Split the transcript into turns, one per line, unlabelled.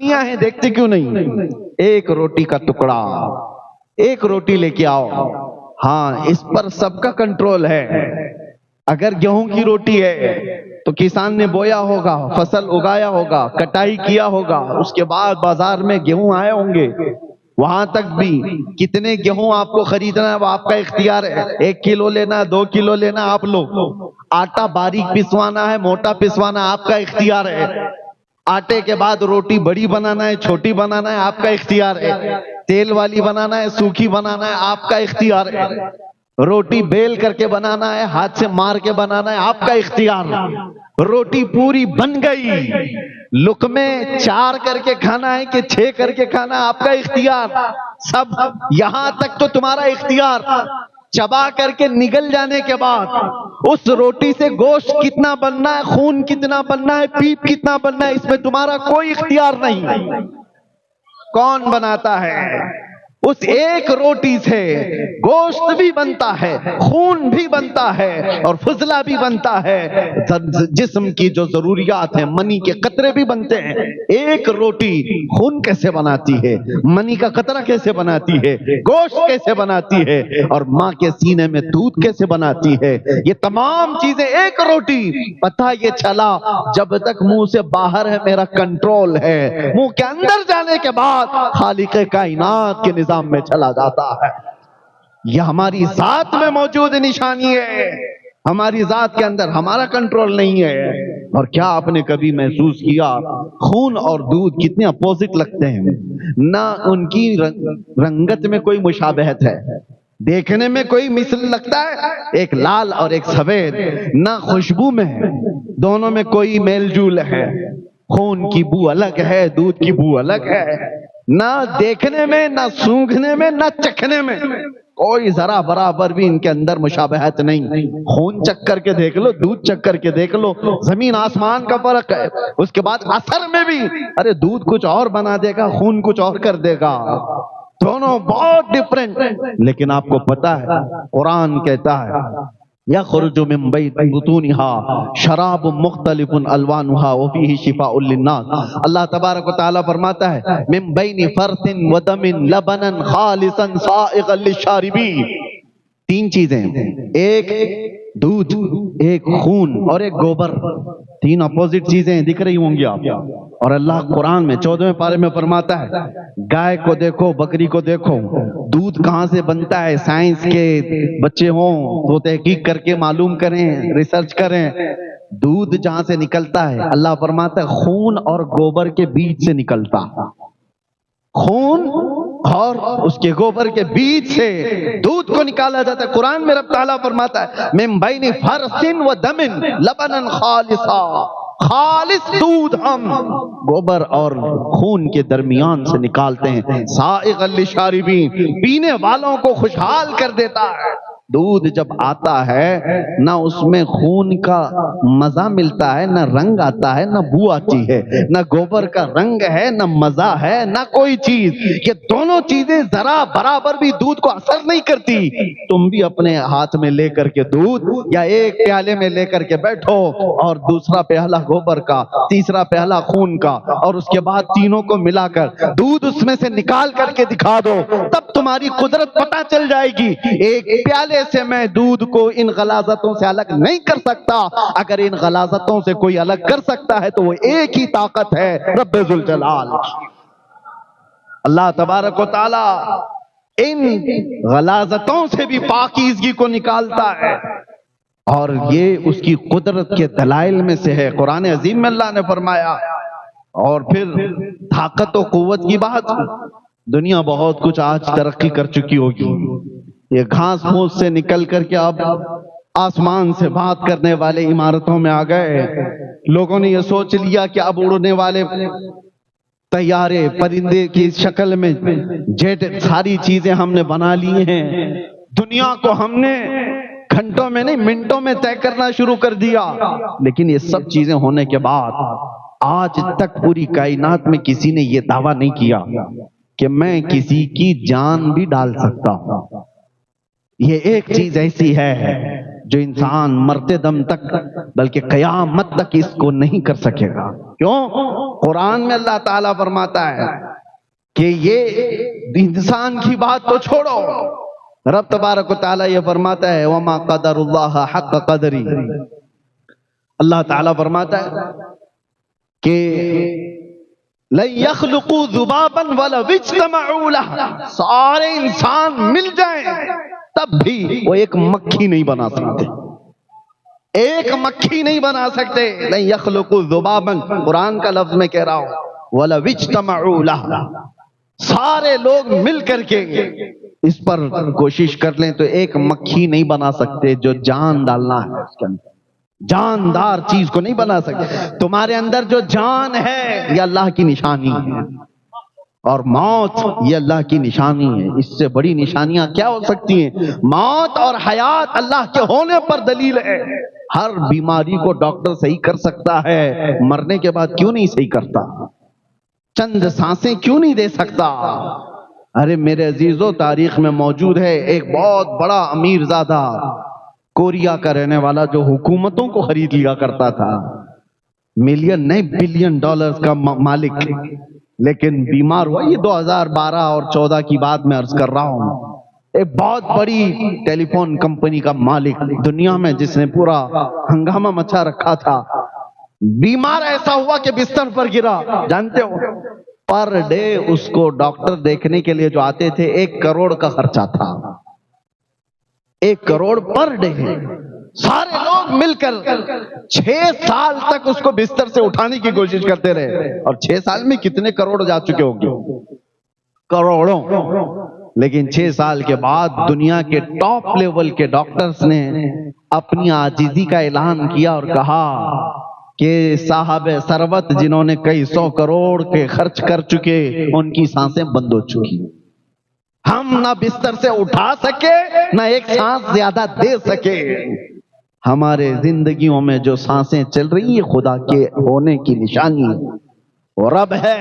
کہانیاں ہیں، دیکھتے کیوں نہیں؟ ایک روٹی کا ٹکڑا، ایک روٹی لے کے آؤ، ہاں اس پر سب کا کنٹرول ہے۔ اگر گیہوں کی روٹی ہے تو کسان نے بویا ہوگا، فصل اگایا ہوگا، کٹائی کیا ہوگا، اس کے بعد بازار میں گیہوں آئے ہوں گے، وہاں تک بھی کتنے گیہوں آپ کو خریدنا ہے وہ آپ کا اختیار ہے۔ 1 کلو لینا، 2 کلو لینا آپ لو۔ آٹا باریک پسوانا ہے، موٹا پسوانا آپ کا اختیار ہے۔ آٹے کے بعد روٹی بڑی بنانا ہے، چھوٹی بنانا ہے، آپ کا اختیار ہے۔ تیل والی بنانا ہے، سوکھی بنانا ہے، آپ کا اختیار ہے۔ روٹی بیل کر کے بنانا ہے، ہاتھ سے مار کے بنانا ہے، آپ کا اختیار۔ روٹی پوری بن گئی، لقمے 4 کر کے کھانا ہے کہ 6 کر کے کھانا ہے، آپ کا اختیار۔ سب یہاں تک تو تمہارا اختیار، چبا کر کے نگل جانے کے بعد اس روٹی سے گوشت کتنا بننا ہے، خون کتنا بننا ہے، پیپ کتنا بننا ہے، اس میں تمہارا کوئی اختیار نہیں۔ کون بناتا ہے؟ اس ایک روٹی سے گوشت بھی بنتا ہے، خون بھی بنتا ہے، اور فضلہ بھی بنتا ہے، جسم کی جو ضروریات ہیں، منی کے قطرے بھی بنتے ہیں۔ ایک روٹی خون کیسے بناتی ہے، منی کا قطرہ کیسے بناتی ہے، گوشت کیسے بناتی ہے، اور ماں کے سینے میں دودھ کیسے بناتی ہے، یہ تمام چیزیں ایک روٹی۔ پتہ یہ چلا جب تک منہ سے باہر ہے میرا کنٹرول ہے، منہ کے اندر جانے کے بعد خالق کائنات کے نظام میں چلا جاتا ہے۔ یہ ہماری ذات میں موجود نشانی ہے، ہماری ذات کے اندر ہمارا کنٹرول نہیں ہے۔ اور کیا آپ نے کبھی محسوس کیا خون اور دودھ کتنے اپوزٹ لگتے ہیں؟ نہ ان کی رنگت میں کوئی مشابہت ہے، دیکھنے میں کوئی مثل لگتا ہے، ایک لال اور ایک سفید، نہ خوشبو میں ہے، دونوں میں کوئی میل جول ہے۔ خون کی بو الگ ہے، دودھ کی بو الگ ہے، نہ دیکھنے میں، نہ سونگھنے میں، نہ چکھنے میں کوئی ذرا برابر بھی ان کے اندر مشابہت نہیں۔ خون چکھ کر کے دیکھ لو، دودھ چکھ کر کے دیکھ لو، زمین آسمان کا فرق ہے۔ اس کے بعد اثر میں بھی ارے دودھ کچھ اور بنا دے گا، خون کچھ اور کر دے گا، دونوں بہت ڈیفرنٹ۔ لیکن آپ کو پتا ہے قرآن کہتا ہے یخرج من بطونها شراب مختلف الوانها وفیہ شفاء للناس۔ اللہ تبارک و تعالیٰ فرماتا ہے من بین فرث ودم لبنا خالصا سائغا للشاربین۔ 3 چیزیں، ایک دودھ، ایک خون اور ایک گوبر، 3 اپوزٹ چیزیں دکھ رہی ہوں گی آپ۔ اور اللہ قرآن میں 14ویں پارے میں فرماتا ہے گائے کو دیکھو، بکری کو دیکھو، دودھ کہاں سے بنتا ہے، سائنس کے بچے ہوں تو تحقیق کر کے معلوم کریں، ریسرچ کریں، دودھ جہاں سے نکلتا ہے اللہ فرماتا ہے خون اور گوبر کے بیچ سے نکلتا، خون اور اس کے گوبر کے بیچ سے دودھ کو نکالا جاتا ہے۔ قرآن میں رب تعالیٰ فرماتا ہے من بین فرث و دم لبنا خالصا، خالص دودھ ہم گوبر اور خون کے درمیان سے نکالتے ہیں، سائغا للشاربین، پینے والوں کو خوشحال کر دیتا ہے۔ دودھ جب آتا ہے نہ اس میں خون کا مزہ ملتا ہے، نہ رنگ آتا ہے، نہ بو آتی ہے، نہ گوبر کا رنگ ہے، نہ مزہ ہے، نہ کوئی چیز۔ یہ دونوں چیزیں ذرا برابر بھی دودھ کو اثر نہیں کرتی۔ تم بھی اپنے ہاتھ میں لے کر کے دودھ یا ایک پیالے میں لے کر کے بیٹھو اور دوسرا پیالہ گوبر کا، تیسرا پیالہ خون کا، اور اس کے بعد تینوں کو ملا کر دودھ اس میں سے نکال کر کے دکھا دو، تب تمہاری قدرت پتہ چل جائے گی۔ ایک پیالے سے میں دودھ کو ان غلاظتوں سے الگ نہیں کر سکتا، اگر ان غلاظتوں سے کوئی الگ کر سکتا ہے تو وہ ایک ہی طاقت ہے، رب ذوالجلال۔ اللہ تبارک و تعالی ان غلاظتوں سے بھی پاکیزگی کو نکالتا ہے، اور یہ اس کی قدرت کے دلائل میں سے ہے۔ قرآن عظیم میں اللہ نے فرمایا، اور پھر طاقت و قوت کی بات، دنیا بہت کچھ آج ترقی کر چکی ہوگی، یہ گھاس پھوس سے نکل کر کے اب آسمان سے بات کرنے والے عمارتوں میں آ گئے، لوگوں نے یہ سوچ لیا کہ اب اڑنے والے طیارے، پرندے کی شکل میں جیٹ، ساری چیزیں ہم نے بنا لی ہیں، دنیا کو ہم نے گھنٹوں میں نہیں منٹوں میں طے کرنا شروع کر دیا۔ لیکن یہ سب چیزیں ہونے کے بعد آج تک پوری کائنات میں کسی نے یہ دعویٰ نہیں کیا کہ میں کسی کی جان بھی ڈال سکتا ہوں۔ یہ ایک چیز ایسی ہے جو انسان مرتے دم تک بلکہ قیامت تک اس کو نہیں کر سکے گا. کیوں؟ قرآن میں اللہ تعالیٰ فرماتا ہے کہ یہ انسان کی بات تو چھوڑو، رب تبارک و تعالیٰ یہ فرماتا ہے وَمَا قَدَرُ اللَّهَ حَقَّ قَدْرِهِ. اللہ تعالیٰ فرماتا ہے کہ لَن يَخْلُقُوا ذُبَابًا وَلَوِ اجْتَمَعُوا لَهُ، سارے انسان مل جائیں تب بھی وہ ایک مکھی نہیں بنا سکتے، ایک مکھی نہیں بنا سکتے. لَن يَخْلُقُوا ذُبَابًا، قرآن کا لفظ میں کہہ رہا ہوں، وَلَوِ اجْتَمَعُوا لَهُ، سارے لوگ مل کر کے اس پر کوشش کر لیں تو ایک مکھی نہیں بنا سکتے جو جان ڈالنا ہے اس کے اندر، جاندار چیز کو نہیں بنا سکتے. تمہارے اندر جو جان ہے یہ اللہ کی نشانی ہے، اور موت یہ اللہ کی نشانی ہے. اس سے بڑی نشانیاں کیا ہو سکتی ہیں؟ موت اور حیات اللہ کے ہونے پر دلیل ہے. ہر بیماری کو ڈاکٹر صحیح کر سکتا ہے، مرنے کے بعد کیوں نہیں صحیح کرتا؟ چند سانسیں کیوں نہیں دے سکتا؟ ارے میرے عزیزو، تاریخ میں موجود ہے ایک بہت بڑا امیر زادہ کوریا کا رہنے والا جو حکومتوں کو خرید لیا کرتا تھا، ملین نہیں بلین ڈالرز کا مالک، لیکن بیمار ہوا. یہ 2012 اور 14 کی بات میں عرض کر رہا ہوں. ایک بہت بڑی ٹیلی فون کمپنی کا مالک دنیا میں جس نے پورا ہنگامہ مچا رکھا تھا، بیمار ایسا ہوا کہ بستر پر گرا. جانتے ہو پر ڈے اس کو ڈاکٹر دیکھنے کے لیے جو آتے تھے 1 کروڑ کا خرچہ تھا. 1 کروڑ پر ڈے. سارے لوگ مل کر 6 سال تک اس کو بستر سے اٹھانے کی کوشش کرتے رہے، اور 6 سال میں کتنے کروڑ جا چکے ہوں گے؟ کروڑوں. لیکن 6 سال کے بعد دنیا کے ٹاپ لیول کے ڈاکٹرز نے اپنی عاجزی کا اعلان کیا اور کہا کہ صاحب ثروت جنہوں نے کئی 100 کروڑ کے خرچ کر چکے ان کی سانسیں بند ہو چکی، ہم نہ بستر سے اٹھا سکے نہ ایک سانس زیادہ دے سکے. ہمارے زندگیوں میں جو سانسیں چل رہی ہیں خدا کے ہونے کی نشانی ہے. وہ رب ہے